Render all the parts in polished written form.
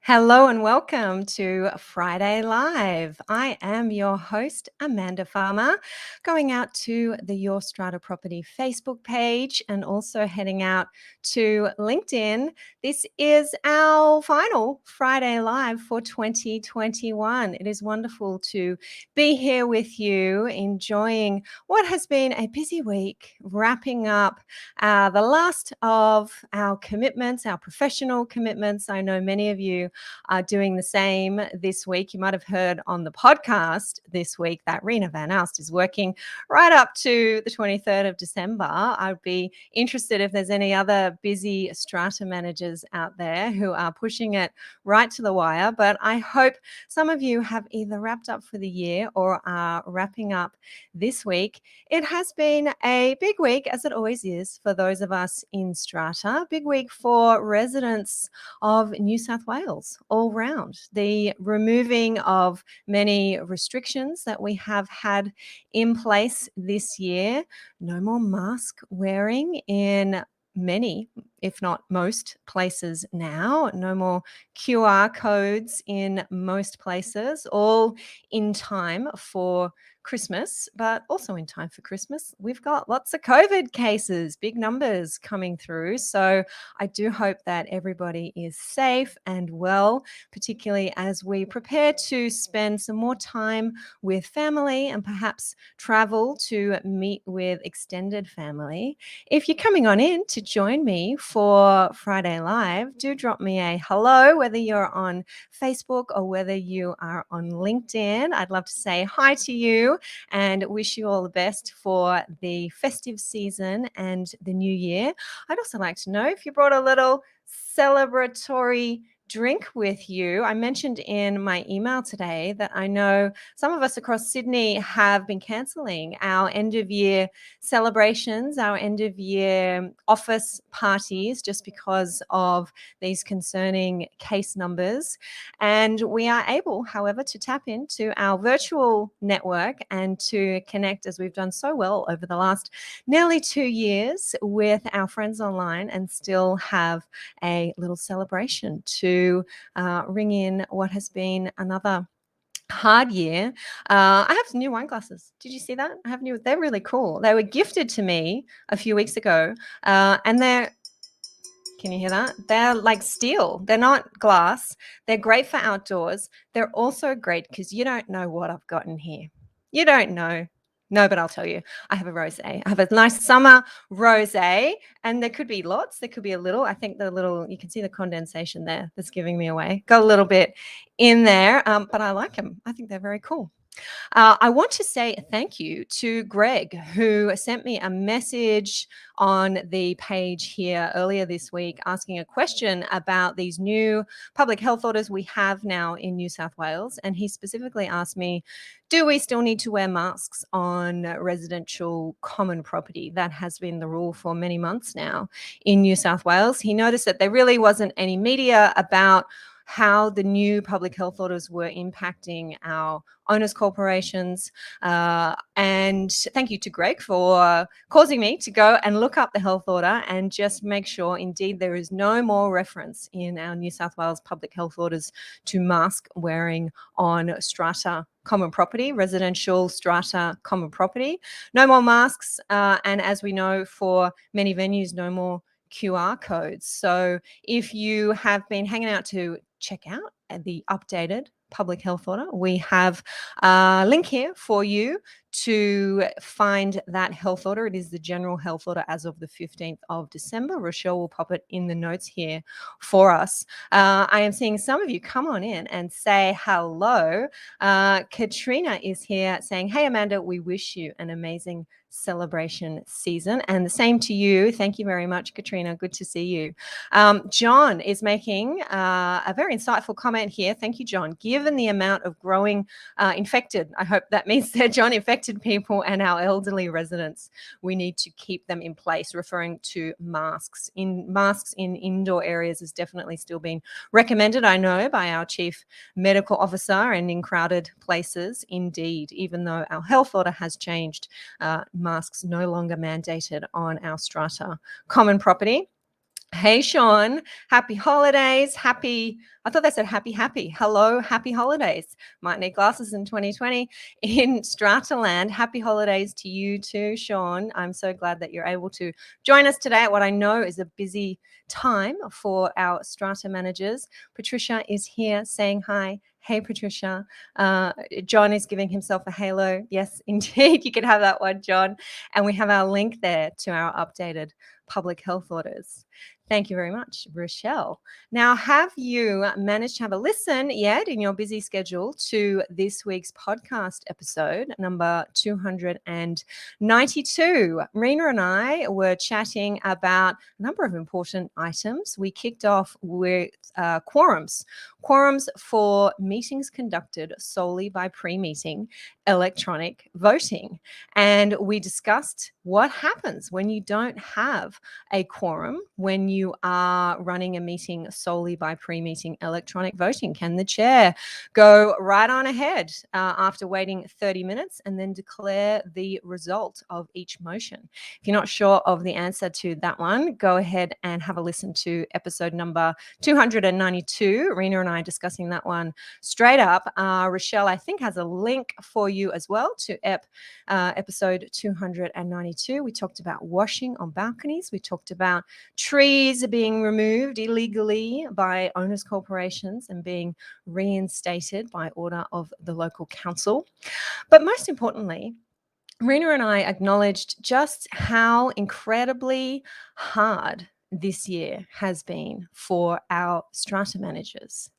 Hello and welcome to Friday Live. I am your host, Amanda Farmer, going out to the Your Strata Property Facebook page and also heading out to LinkedIn. This is our final Friday Live for 2021. It is wonderful to be here with you, enjoying what has been a busy week, wrapping up the last of our commitments, our professional commitments. I know many of you are doing the same this week. You might have heard on the podcast this week that Rena Van Alst is working right up to the 23rd of December. I'd be interested if there's any other busy strata managers out there who are pushing it right to the wire. But I hope some of you have either wrapped up for the year or are wrapping up this week. It has been a big week, as it always is, for those of us in strata. Big week for residents of New South Wales all round. The removing of many restrictions that we have had in place this year. No more mask wearing in many, if not most places now. No more QR codes in most places, all in time for Christmas, but also in time for Christmas, we've got lots of COVID cases, big numbers coming through. So I do hope that everybody is safe and well, particularly as we prepare to spend some more time with family and perhaps travel to meet with extended family. If you're coming on in to join me for Friday Live, do drop me a hello, whether you're on Facebook or whether you are on LinkedIn. I'd love to say hi to you and wish you all the best for the festive season and the new year. I'd also like to know if you brought a little celebratory drink with you. I mentioned in my email today that I know some of us across Sydney have been cancelling our end of year celebrations, our end of year office parties, just because of these concerning case numbers. And we are able, however, to tap into our virtual network and to connect, as we've done so well over the last nearly 2 years, with our friends online and still have a little celebration to ring in what has been another hard year. I have some new wine glasses. Did you see that? I have new. They're really cool. They were gifted to me a few weeks ago, and they're. Can you hear that? They're like steel. They're not glass. They're great for outdoors. They're also great because you don't know what I've got in here. You don't know. No, but I'll tell you. I have a rosé. I have a nice summer rosé, and there could be lots. There could be a little. I think the little, you can see the condensation there that's giving me away. Got a little bit in there, but I like them. I think they're very cool. I want to say thank you to Greg, who sent me a message on the page here earlier this week asking a question about these new public health orders we have now in New South Wales. And he specifically asked me, do we still need to wear masks on residential common property? That has been the rule for many months now in New South Wales. He noticed that there really wasn't any media about how the new public health orders were impacting our owners corporations. And thank you to Greg for causing me to go and look up the health order and just make sure indeed there is no more reference in our New South Wales public health orders to mask wearing on strata common property, residential strata common property. No more masks. And as we know, for many venues, no more QR codes. So if you have been hanging out to check out the updated public health order, we have a link here for you to find that health order. It is the general health order as of the 15th of December. Rochelle will pop it in the notes here for us. I am seeing some of you come on in and say hello. Katrina is here saying, hey, Amanda, we wish you an amazing celebration season. And the same to you. Thank you very much, Katrina. Good to see you. John is making a very insightful comment here. Thank you, John. Given the amount of growing infected, I hope that means that John, infected people and our elderly residents, we need to keep them in place, referring to masks. Masks in indoor areas has definitely still been recommended, I know, by our chief medical officer, and in crowded places, indeed, even though our health order has changed, masks no longer mandated on our strata common property. Hey, Sean. Happy holidays. I thought they said happy. Hello, happy holidays. Might need glasses in 2020 in Strata land. Happy holidays to you too, Sean. I'm so glad that you're able to join us today at what I know is a busy time for our Strata managers. Patricia is here saying hi. Hey, Patricia. John is giving himself a halo. Yes, indeed. You can have that one, John. And we have our link there to our updated public health orders. Thank you very much, Rochelle. Now, have you managed to have a listen yet in your busy schedule to this week's podcast episode, number 292? Rena and I were chatting about a number of important items. We kicked off with quorums for meetings conducted solely by pre-meeting electronic voting. And we discussed what happens when you don't have a quorum when you are running a meeting solely by pre-meeting electronic voting. Can the chair go right on ahead after waiting 30 minutes and then declare the result of each motion? If you're not sure of the answer to that one, go ahead and have a listen to episode number 292. Rena and I discussing that one straight up. Rochelle, I think, has a link for you as well to episode 292. We talked about washing on balconies. We talked about trees being removed illegally by owners' corporations and being reinstated by order of the local council. But most importantly, Rena and I acknowledged just how incredibly hard this year has been for our strata managers.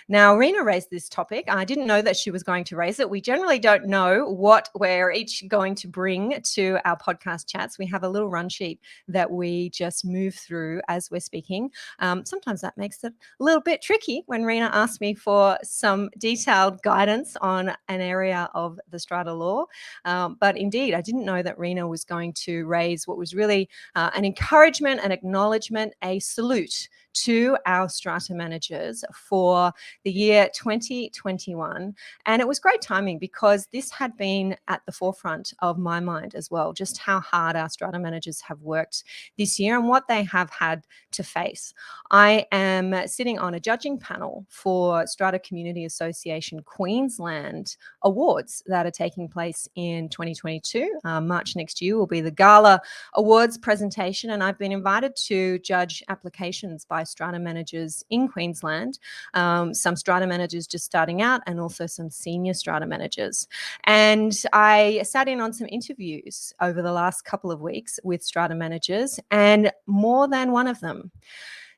Now, Rena raised this topic. I didn't know that she was going to raise it. We generally don't know what we're each going to bring to our podcast chats. We have a little run sheet that we just move through as we're speaking. Sometimes that makes it a little bit tricky when Rena asked me for some detailed guidance on an area of the strata law. But indeed, I didn't know that Rena was going to raise what was really an encouragement, an acknowledgement, a salute to our strata managers for the year 2021. And it was great timing because this had been at the forefront of my mind as well, just how hard our strata managers have worked this year and what they have had to face. I am sitting on a judging panel for Strata Community Association Queensland awards that are taking place in 2022. March next year will be the Gala Awards presentation, and I've been invited to judge applications by strata managers in Queensland, some strata managers just starting out and also some senior strata managers. And I sat in on some interviews over the last couple of weeks with strata managers, and more than one of them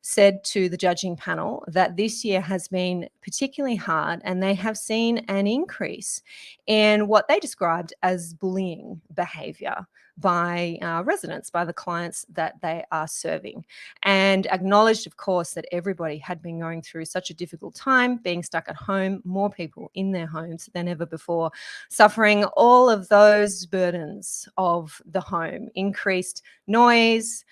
said to the judging panel that this year has been particularly hard and they have seen an increase in what they described as bullying behavior by residents, by the clients that they are serving, and acknowledged, of course, that everybody had been going through such a difficult time, being stuck at home, more people in their homes than ever before, suffering all of those burdens of the home, increased noise,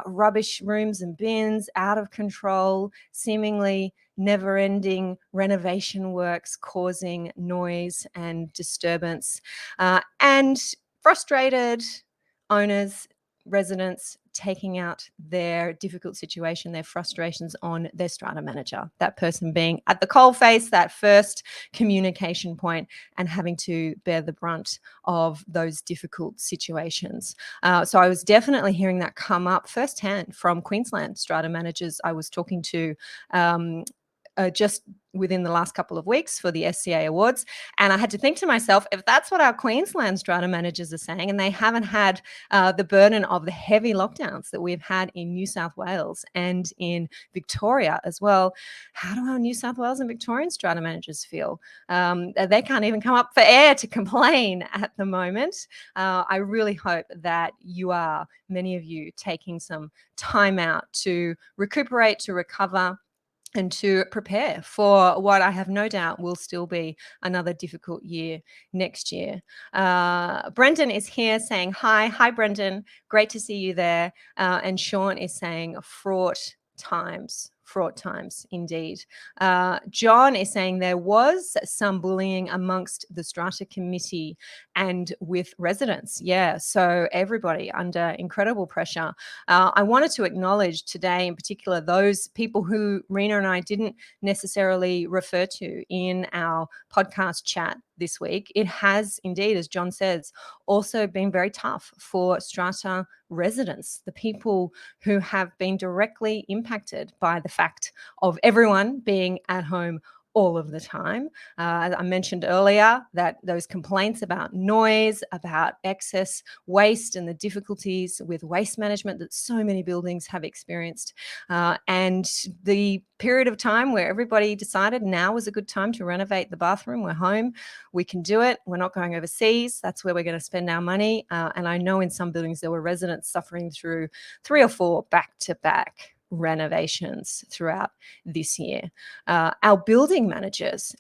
rubbish rooms and bins, out of control, seemingly never-ending renovation works causing noise and disturbance, and frustrated owners, residents taking out their difficult situation, their frustrations on their strata manager, that person being at the coalface, that first communication point, and having to bear the brunt of those difficult situations. So I was definitely hearing that come up firsthand from Queensland strata managers I was talking to just within the last couple of weeks for the SCA Awards. And I had to think to myself, if that's what our Queensland strata managers are saying, and they haven't had the burden of the heavy lockdowns that we've had in New South Wales and in Victoria as well, how do our New South Wales and Victorian strata managers feel? They can't even come up for air to complain at the moment. I really hope that you are, many of you, taking some time out to recuperate, to recover, and to prepare for what I have no doubt will still be another difficult year next year. Brendan is here saying hi. Hi, Brendan. Great to see you there. And Sean is saying fraught times. fraught times indeed. John is saying there was some bullying amongst the Strata committee and with residents. Yeah, so everybody under incredible pressure. I wanted to acknowledge today in particular those people who Rena and I didn't necessarily refer to in our podcast chat this week. It has indeed, as John says, also been very tough for Strata residents, the people who have been directly impacted by the fact of everyone being at home all of the time. I mentioned earlier that those complaints about noise, about excess waste and the difficulties with waste management that so many buildings have experienced, and the period of time where everybody decided now was a good time to renovate the bathroom. We're home, we can do it, we're not going overseas, that's where we're going to spend our money. And I know in some buildings there were residents suffering through 3 or 4 back-to-back renovations throughout this year. Our building managers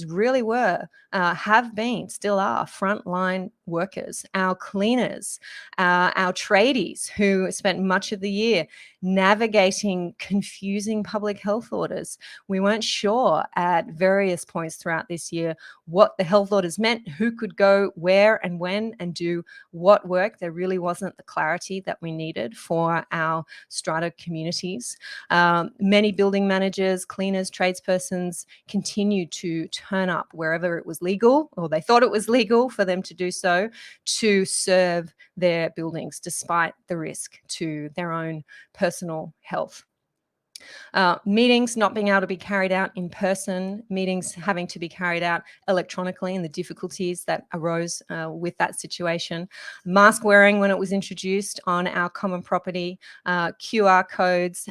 really were, have been, still are frontline workers. Our cleaners, our tradies who spent much of the year navigating confusing public health orders. We weren't sure at various points throughout this year what the health orders meant, who could go where and when and do what work. There really wasn't the clarity that we needed for our Strata communities. Many building managers, cleaners, tradespersons continued to turn up wherever it was legal, or they thought it was legal for them to do so, to serve their buildings despite the risk to their own personal health. Meetings not being able to be carried out in person, meetings having to be carried out electronically, and the difficulties that arose with that situation. Mask wearing when it was introduced on our common property, QR codes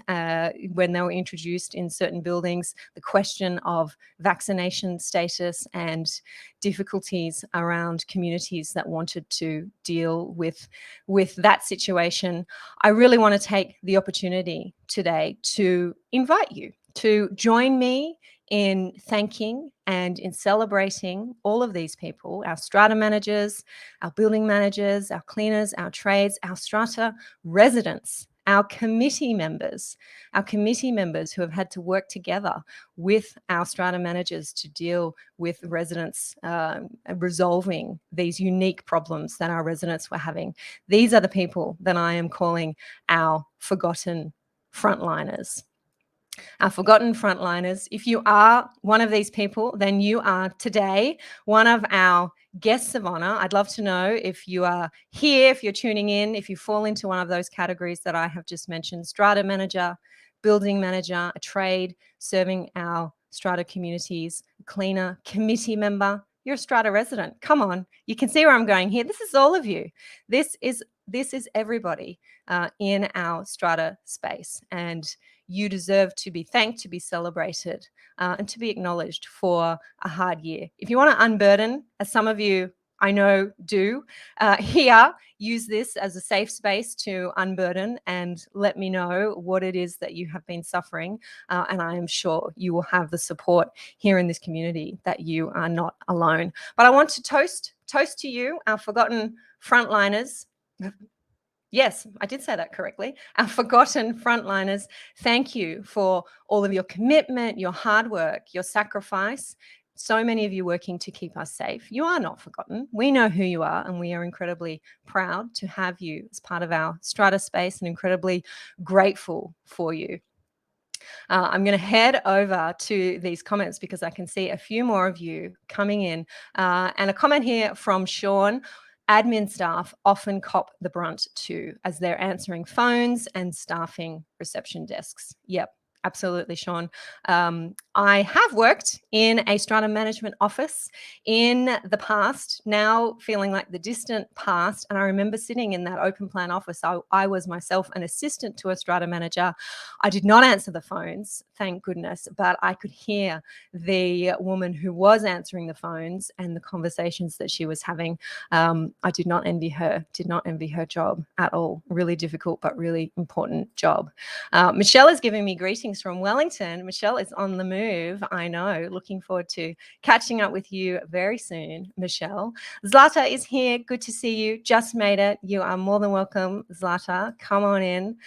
when they were introduced in certain buildings, the question of vaccination status and difficulties around communities that wanted to deal with that situation. I really want to take the opportunity today to invite you to join me in thanking and in celebrating all of these people, our Strata managers, our building managers, our cleaners, our trades, our Strata residents, our committee members who have had to work together with our Strata managers to deal with residents resolving these unique problems that our residents were having. These are the people that I am calling our forgotten frontliners. Our forgotten frontliners. If you are one of these people, then you are today one of our guests of honor. I'd love to know if you are here, if you're tuning in, if you fall into one of those categories that I have just mentioned: Strata manager, building manager, a trade serving our Strata communities, cleaner, committee member. You're a Strata resident. Come on, you can see where I'm going here. This is all of you. This is everybody in our Strata space, and you deserve to be thanked, to be celebrated, and to be acknowledged for a hard year. If you want to unburden, as some of you I know do, here, use this as a safe space to unburden and let me know what it is that you have been suffering. And I am sure you will have the support here in this community that you are not alone. But I want to toast to you, our forgotten frontliners. Yes, I did say that correctly. Our forgotten frontliners, thank you for all of your commitment, your hard work, your sacrifice. So many of you working to keep us safe. You are not forgotten. We know who you are, and we are incredibly proud to have you as part of our Strata space and incredibly grateful for you. I'm going to head over to these comments because I can see a few more of you coming in. And a comment here from Sean. Admin staff often cop the brunt too, as they're answering phones and staffing reception desks. Yep, absolutely, Sean. I have worked in a Strata management office in the past, now feeling like the distant past. And I remember sitting in that open plan office. I was myself an assistant to a Strata manager. I did not answer the phones, thank goodness, but I could hear the woman who was answering the phones and the conversations that she was having. I did not envy her job at all. Really difficult, but really important job. Michelle is giving me greetings from Wellington. Michelle is on the move, I know. Looking forward to catching up with you very soon, Michelle. Zlata is here. Good to see you. Just made it. You are more than welcome, Zlata. Come on in.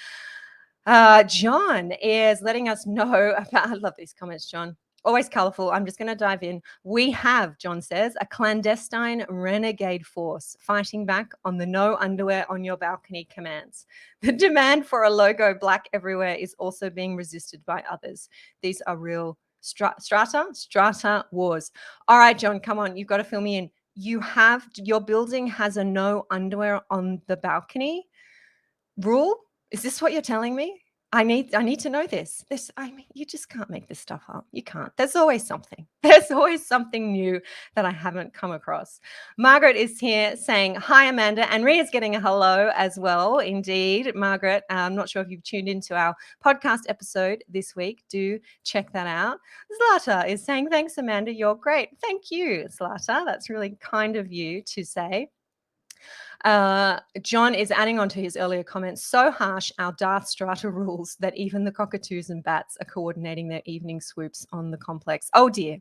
John is letting us know about, I love these comments, John. Always colorful. I'm just going to dive in. We have, John says, a clandestine renegade force fighting back on the no underwear on your balcony commands. The demand for a logo black everywhere is also being resisted by others. These are real strata wars. All right, John, come on. You've got to fill me in. Your building has a no underwear on the balcony rule? Is this what you're telling me? I need to know this. I mean, you just can't make this stuff up. You can't. There's always something. There's always something new that I haven't come across. Margaret is here saying, hi, Amanda. And Rita's getting a hello as well. Indeed, Margaret. I'm not sure if you've tuned into our podcast episode this week. Do check that out. Zlata is saying, thanks, Amanda. You're great. Thank you, Zlata. That's really kind of you to say. John is adding on to his earlier comments. So harsh, our Darth Strata rules that even the cockatoos and bats are coordinating their evening swoops on the complex. Oh dear,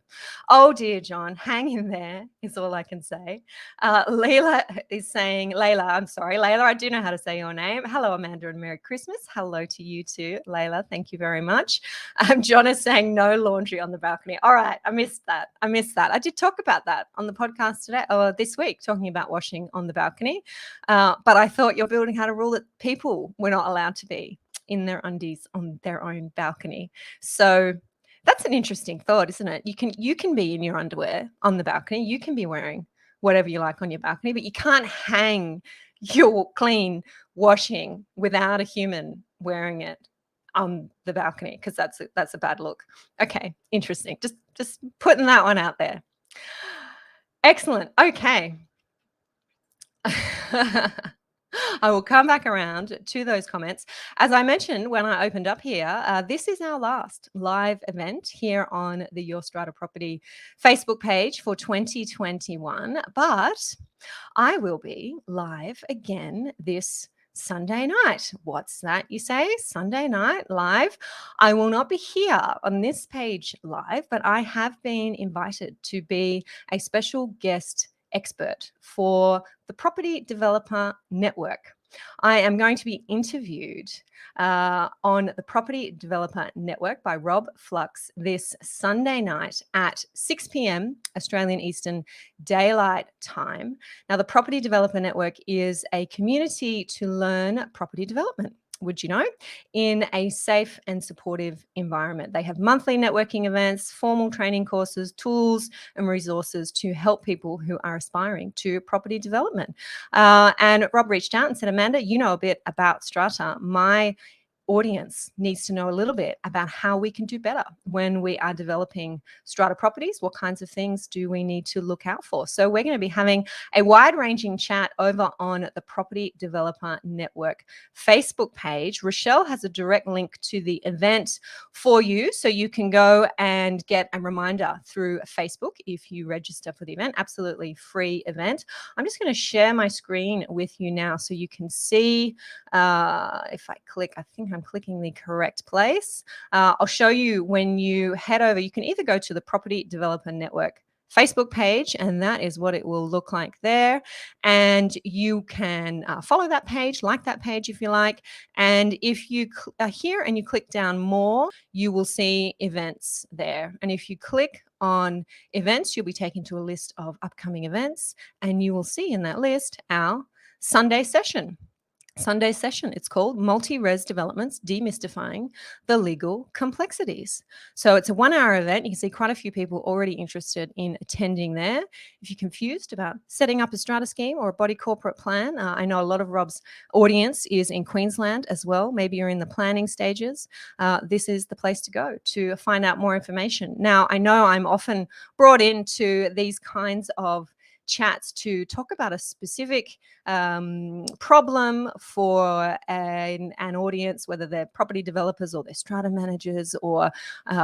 John, hang in there is all I can say. Layla is saying, I'm sorry, Layla, I do know how to say your name. Hello, Amanda, and Merry Christmas. Hello to you too, Layla. Thank you very much. John is saying no laundry on the balcony. All right, I missed that. I did talk about that on the podcast today, or this week, talking about washing on the balcony. But I thought your building had a rule that people were not allowed to be in their undies on their own balcony. So that's an interesting thought, isn't it? You can be in your underwear on the balcony. You can be wearing whatever you like on your balcony, but you can't hang your clean washing without a human wearing it on the balcony, because that's a bad look. Okay, interesting. Just putting that one out there. Excellent. Okay. I will come back around to those comments. As I mentioned when I opened up here, this is our last live event here on the Your Strata Property Facebook page for 2021. But I will be live again this Sunday night. What's that, you say? Sunday night live. I will not be here on this page live, but I have been invited to be a special guest expert for the Property Developer Network. I am going to be interviewed on the Property Developer Network by Rob Flux this Sunday night at 6 p.m. Australian Eastern Daylight Time. Now, the Property Developer Network is a community to learn property development, would you know, in a safe and supportive environment. They have monthly networking events, formal training courses, tools and resources to help people who are aspiring to property development. And Rob reached out and said, Amanda, you know a bit about Strata. My audience needs to know a little bit about how we can do better when we are developing strata properties. What kinds of things do we need to look out for? So we're going to be having a wide-ranging chat over on the Property Developer Network Facebook page. Rochelle has a direct link to the event for you, so you can go and get a reminder through Facebook if you register for the event. Absolutely free event. I'm just going to share my screen with you now so you can see. If I click, I think I'm clicking the correct place. I'll show you when you head over. You can either go to the Property Developer Network Facebook page, and that is what it will look like there. And you can follow that page, like that page if you like. And if you are here and you click down more, you will see events there. And if you click on events, you'll be taken to a list of upcoming events, and you will see in that list our Sunday session. It's called Multi-Res Developments Demystifying the Legal Complexities. So it's a 1-hour event. You can see quite a few people already interested in attending there. If you're confused about setting up a strata scheme or a body corporate plan, I know a lot of Rob's audience is in Queensland as well. Maybe you're in the planning stages. This is the place to go to find out more information. Now, I know I'm often brought into these kinds of chats to talk about a specific problem for an audience, whether they're property developers or they're strata managers or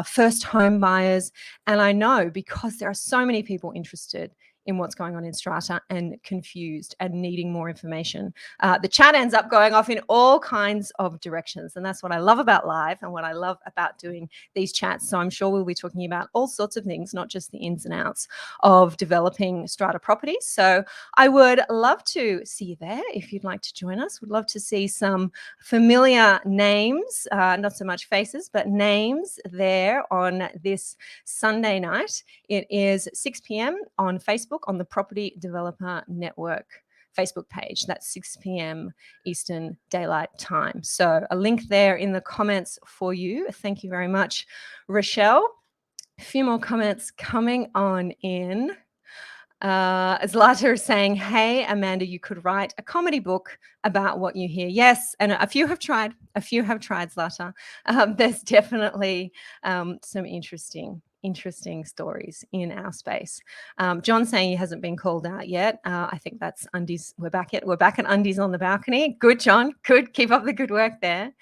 first home buyers. And I know because there are so many people interested in what's going on in Strata and confused and needing more information. The chat ends up going off in all kinds of directions. And that's what I love about live and what I love about doing these chats. So I'm sure we'll be talking about all sorts of things, not just the ins and outs of developing Strata properties. So I would love to see you there if you'd like to join us. Would love to see some familiar names, not so much faces, but names there on this Sunday night. It is 6 p.m. on Facebook on the Property Developer Network Facebook page. That's 6 p.m. Eastern Daylight Time. So a link there in the comments for you. Thank you very much, Rochelle. A few more comments coming on in. Zlata is saying, hey, Amanda, you could write a comedy book about what you hear. Yes, and a few have tried. A few have tried, Zlata. There's definitely some interesting stories in our space. John saying he hasn't been called out yet. I think that's undies. We're back at undies on the balcony. Good, John. Good. Keep up the good work there.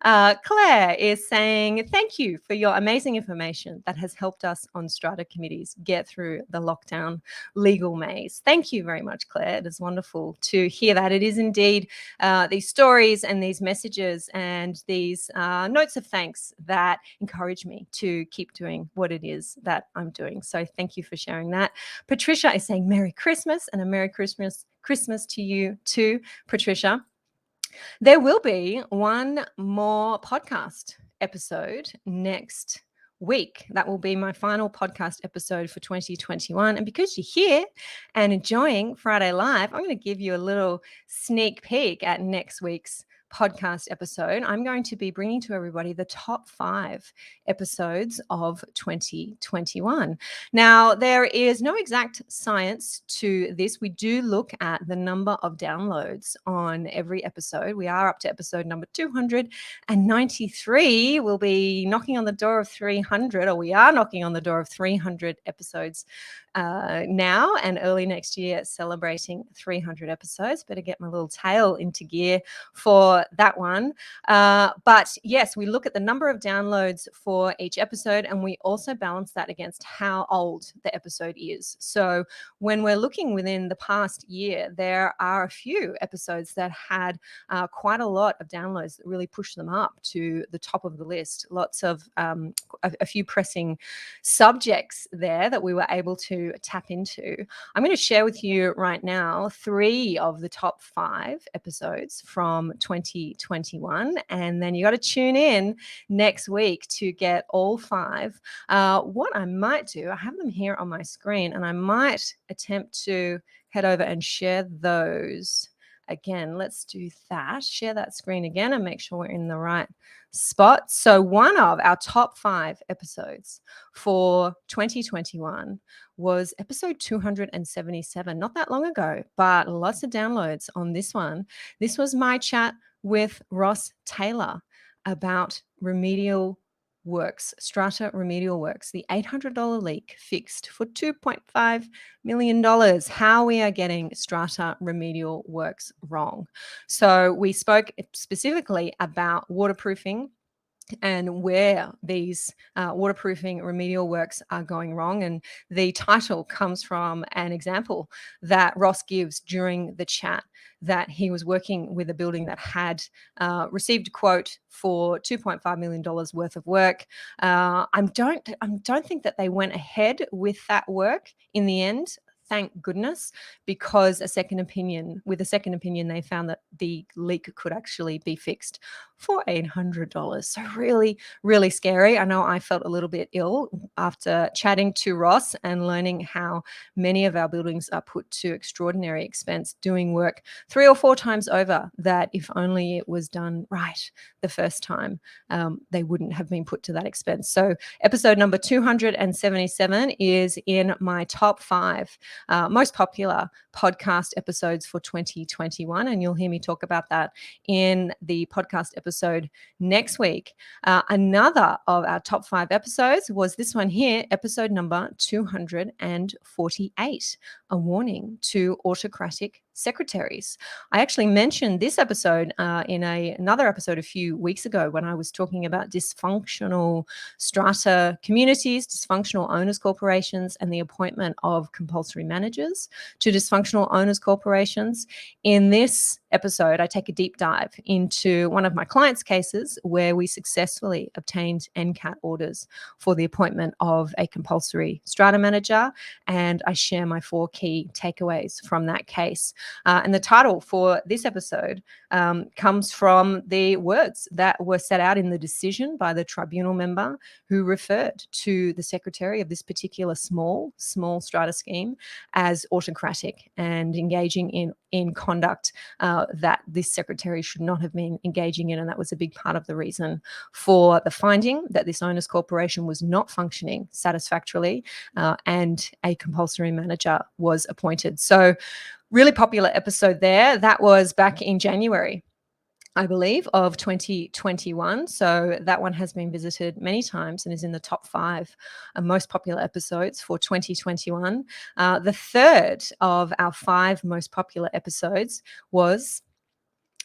Claire is saying, thank you for your amazing information that has helped us on Strata committees get through the lockdown legal maze. Thank you very much, Claire. It is wonderful to hear that. It is indeed these stories and these messages and these notes of thanks that encourage me to keep doing what it is that I'm doing. So thank you for sharing that. Patricia is saying Merry Christmas, and a Merry Christmas to you too, Patricia. There will be one more podcast episode next week. That will be my final podcast episode for 2021. And because you're here and enjoying Friday Live, I'm going to give you a little sneak peek at next week's podcast episode. I'm going to be bringing to everybody the top 5 episodes of 2021. Now, there is no exact science to this. We do look at the number of downloads on every episode. We are up to episode number 293. We'll be knocking on the door of 300, or we are knocking on the door of 300 episodes now, and early next year celebrating 300 episodes. Better get my little tail into gear for that one. But yes, we look at the number of downloads for each episode, and we also balance that against how old the episode is. So when we're looking within the past year, there are a few episodes that had quite a lot of downloads that really pushed them up to the top of the list. Lots of a few pressing subjects there that we were able to tap into. I'm going to share with you right now 3 of the top 5 episodes from 2021, and then you got to tune in next week to get all 5. What I might do, I have them here on my screen, and I might attempt to head over and share those again. Let's do that. Share that screen again and make sure we're in the right spot. So one of our top 5 episodes for 2021 was episode 277, not that long ago, but lots of downloads on this one. This was my chat with Ross Taylor about remedial works, Strata remedial works, the $800 leak fixed for $2.5 million, how we are getting Strata remedial works wrong. So we spoke specifically about waterproofing and where these waterproofing remedial works are going wrong. And the title comes from an example that Ross gives during the chat, that he was working with a building that had received a quote for $2.5 million worth of work. I don't think that they went ahead with that work in the end. Thank goodness, because with a second opinion, they found that the leak could actually be fixed for $800. So really, really scary. I know I felt a little bit ill after chatting to Ross and learning how many of our buildings are put to extraordinary expense doing work 3 or 4 times over, that if only it was done right the first time, they wouldn't have been put to that expense. So episode number 277 is in my top 5 most popular podcast episodes for 2021. And you'll hear me talk about that in the podcast episode next week. Another of our top 5 episodes was this one here, episode number 248, a warning to autocratic secretaries. I actually mentioned this episode in another episode a few weeks ago when I was talking about dysfunctional strata communities, dysfunctional owners corporations, and the appointment of compulsory managers to dysfunctional owners corporations. In this episode, I take a deep dive into one of my clients' cases where we successfully obtained NCAT orders for the appointment of a compulsory strata manager, and I share my 4 key takeaways from that case. And the title for this episode comes from the words that were set out in the decision by the tribunal member who referred to the secretary of this particular small strata scheme as autocratic and engaging in conduct that this secretary should not have been engaging in. And that was a big part of the reason for the finding that this owners corporation was not functioning satisfactorily, and a compulsory manager was appointed. So really popular episode there. That was back in January, I believe, of 2021. So that one has been visited many times and is in the top 5 most popular episodes for 2021. The third of our 5 most popular episodes was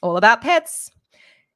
all about pets.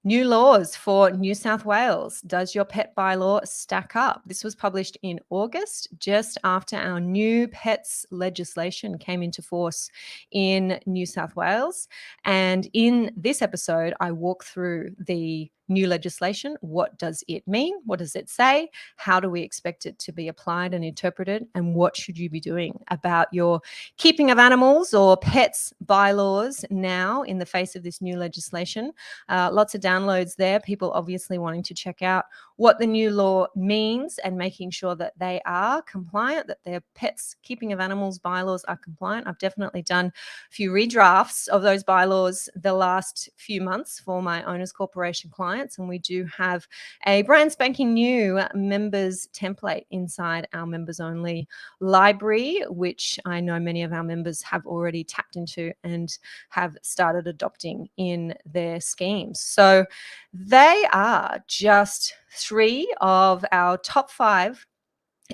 New laws for New South Wales. Does your pet bylaw stack up? This was published in August, just after our new pets legislation came into force in New South Wales. And in this episode, I walk through the new legislation. What does it mean? What does it say? How do we expect it to be applied and interpreted? And what should you be doing about your keeping of animals or pets bylaws now in the face of this new legislation? Lots of downloads there. People obviously wanting to check out what the new law means and making sure that they are compliant, that their pets keeping of animals bylaws are compliant. I've definitely done a few redrafts of those bylaws the last few months for my owners corporation clients, and we do have a brand spanking new members template inside our members only library, which I know many of our members have already tapped into and have started adopting in their schemes. So they are just 3 of our top 5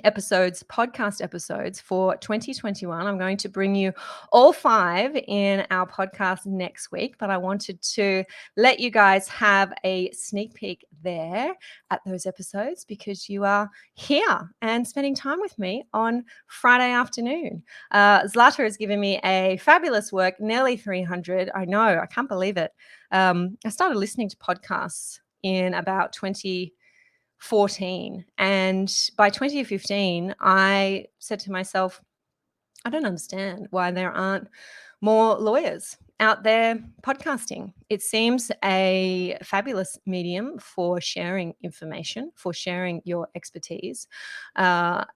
episodes, podcast episodes for 2021. I'm going to bring you all 5 in our podcast next week, but I wanted to let you guys have a sneak peek there at those episodes because you are here and spending time with me on Friday afternoon. Zlata has given me a fabulous work, nearly 300. I know, I can't believe it. I started listening to podcasts in about 2014. And by 2015, I said to myself, I don't understand why there aren't more lawyers out there podcasting. It seems a fabulous medium for sharing information, for sharing your expertise.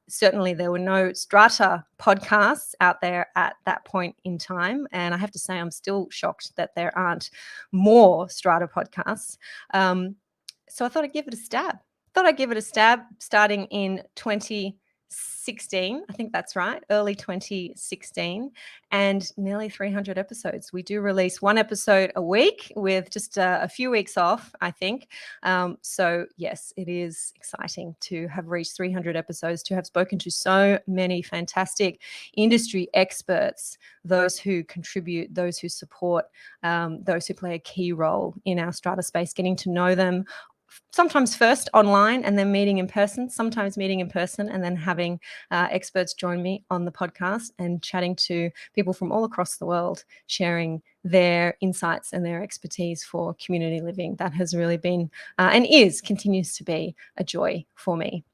Certainly, there were no Strata podcasts out there at that point in time. And I have to say, I'm still shocked that there aren't more Strata podcasts. So I thought I'd give it a stab. Starting in 2016. I think that's right, early 2016, and nearly 300 episodes. We do release 1 episode a week with just a few weeks off, I think. So yes, it is exciting to have reached 300 episodes, to have spoken to so many fantastic industry experts, those who contribute, those who support, those who play a key role in our Strata space, getting to know them sometimes first online and then meeting in person, sometimes meeting in person and then having experts join me on the podcast and chatting to people from all across the world, sharing their insights and their expertise for community living. That has really been and continues to be a joy for me.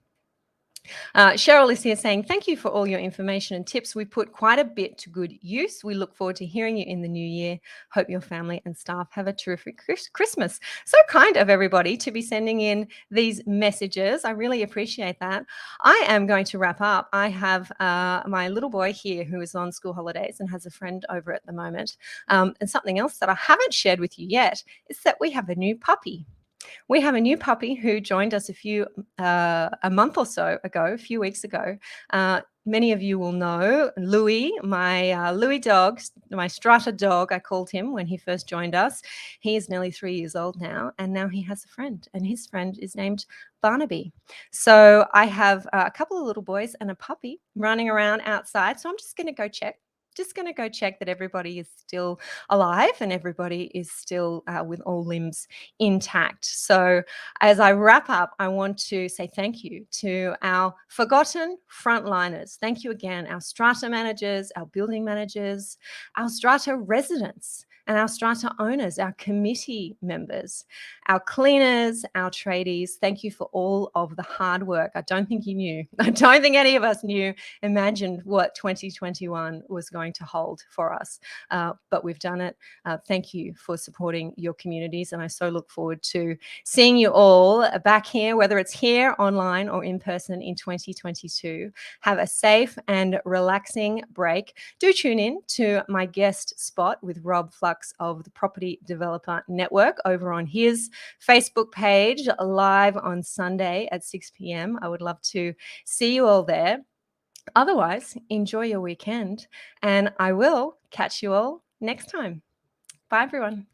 Cheryl is here saying, thank you for all your information and tips. We put quite a bit to good use. We look forward to hearing you in the new year. Hope your family and staff have a terrific Christmas. So kind of everybody to be sending in these messages. I really appreciate that. I am going to wrap up. I have my little boy here who is on school holidays and has a friend over at the moment. And something else that I haven't shared with you yet is that we have a new puppy. We have a new puppy who joined us a month or so ago, a few weeks ago. Many of you will know Louis, my Louis dog, my Strata dog, I called him when he first joined us. He is nearly 3 years old now, and now he has a friend, and his friend is named Barnaby. So I have a couple of little boys and a puppy running around outside. So I'm just going to go check just going to go check that everybody is still alive and everybody is still with all limbs intact. So, as I wrap up, I want to say thank you to our forgotten frontliners. Thank you again, our strata managers, our building managers, our strata residents, and our strata owners, our committee members, our cleaners, our tradies. Thank you for all of the hard work. I don't think you knew. I don't think any of us imagined what 2021 was going to hold for us. But we've done it. Thank you for supporting your communities. And I so look forward to seeing you all back here, whether it's here, online, or in person in 2022. Have a safe and relaxing break. Do tune in to my guest spot with Rob Flux of the Property Developer Network over on his Facebook page, live on Sunday at 6 p.m. I would love to see you all there. Otherwise, enjoy your weekend, and I will catch you all next time. Bye, everyone.